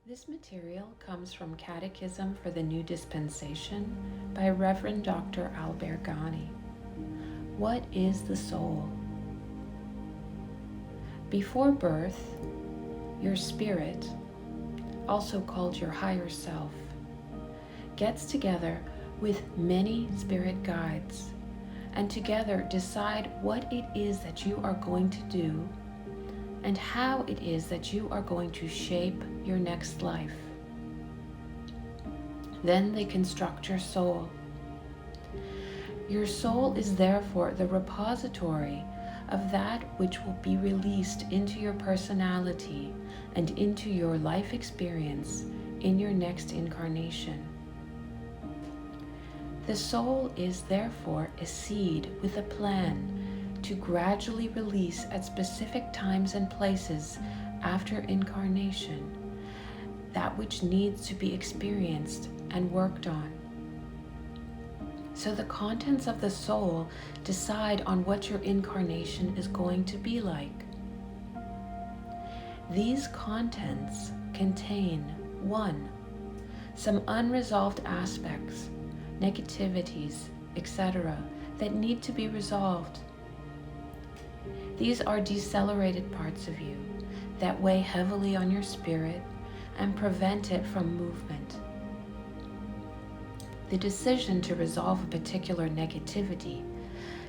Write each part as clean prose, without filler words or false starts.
This material comes from Catechism for the New Dispensation by Reverend Dr. Gani. What is the soul? Before birth, your spirit, also called your higher self, gets together with many spirit guides and together decide what it is that you are going to do and how it is that you are going to shape your next life. Then they construct your soul. Your soul is therefore the repository of that which will be released into your personality and into your life experience in your next incarnation. The soul is therefore a seed with a plan to gradually release at specific times and places after incarnation that which needs to be experienced and worked on. So the contents of the soul decide on what your incarnation is going to be like. These contents contain 1. Some unresolved aspects, negativities, etc., that need to be resolved. These are decelerated parts of you that weigh heavily on your spirit and prevent it from movement. The decision to resolve a particular negativity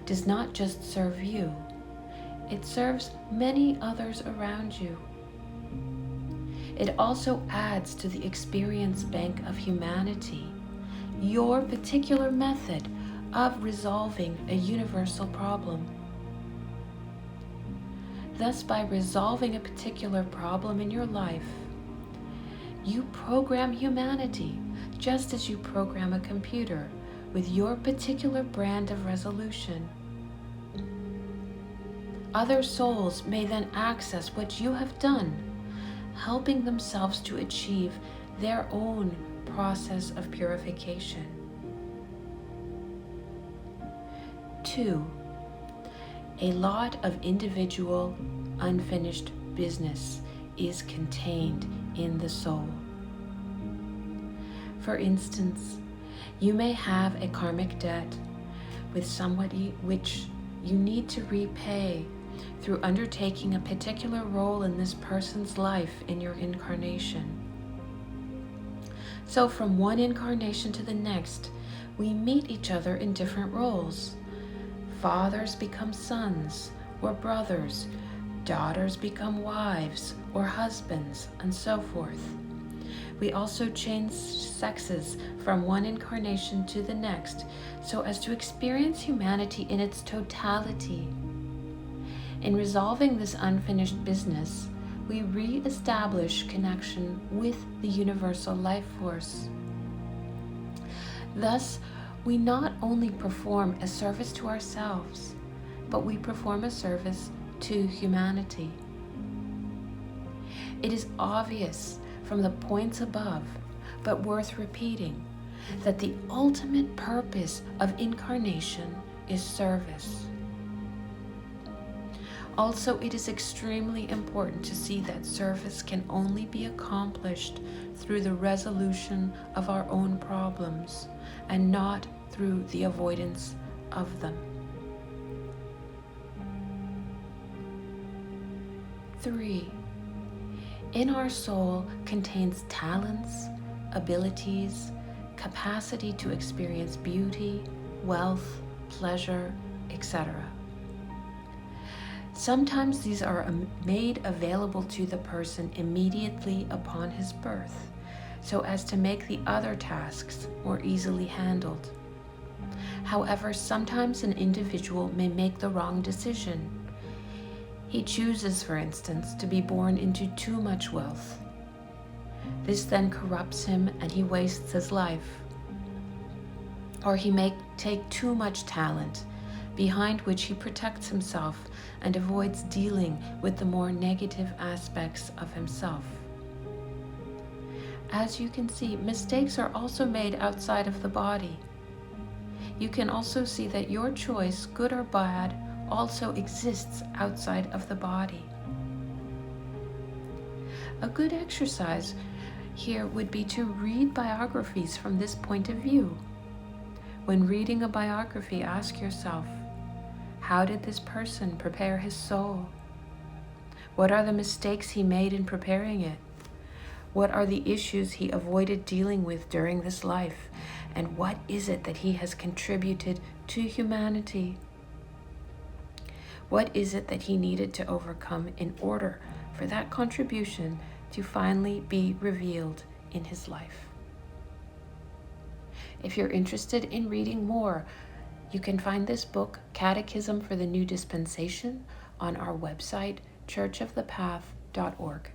does not just serve you, it serves many others around you. It also adds to the experience bank of humanity, your particular method of resolving a universal problem. Thus, by resolving a particular problem in your life, you program humanity just as you program a computer with your particular brand of resolution. Other souls may then access what you have done, helping themselves to achieve their own process of purification. 2. A lot of individual, unfinished business is contained in the soul. For instance, you may have a karmic debt with somebody which you need to repay through undertaking a particular role in this person's life in your incarnation. So from one incarnation to the next, we meet each other in different roles. Fathers become sons or brothers, daughters become wives or husbands, and so forth. We also change sexes from one incarnation to the next so as to experience humanity in its totality. In resolving this unfinished business, we re-establish connection with the universal life force. Thus, we not only perform a service to ourselves, but we perform a service to humanity. It is obvious from the points above, but worth repeating, that the ultimate purpose of incarnation is service. Also, it is extremely important to see that service can only be accomplished through the resolution of our own problems and not through the avoidance of them. 3. In our soul contains talents, abilities, capacity to experience beauty, wealth, pleasure, etc. Sometimes these are made available to the person immediately upon his birth, so as to make the other tasks more easily handled. However, sometimes an individual may make the wrong decision. He chooses, for instance, to be born into too much wealth. This then corrupts him and he wastes his life. Or he may take too much talent, behind which he protects himself and avoids dealing with the more negative aspects of himself. As you can see, mistakes are also made outside of the body. You can also see that your choice, good or bad, also exists outside of the body. A good exercise here would be to read biographies from this point of view. When reading a biography, ask yourself, how did this person prepare his soul? What are the mistakes he made in preparing it? What are the issues he avoided dealing with during this life? And what is it that he has contributed to humanity? What is it that he needed to overcome in order for that contribution to finally be revealed in his life? If you're interested in reading more, you can find this book, Catechism for the New Dispensation, on our website, churchofthepath.org.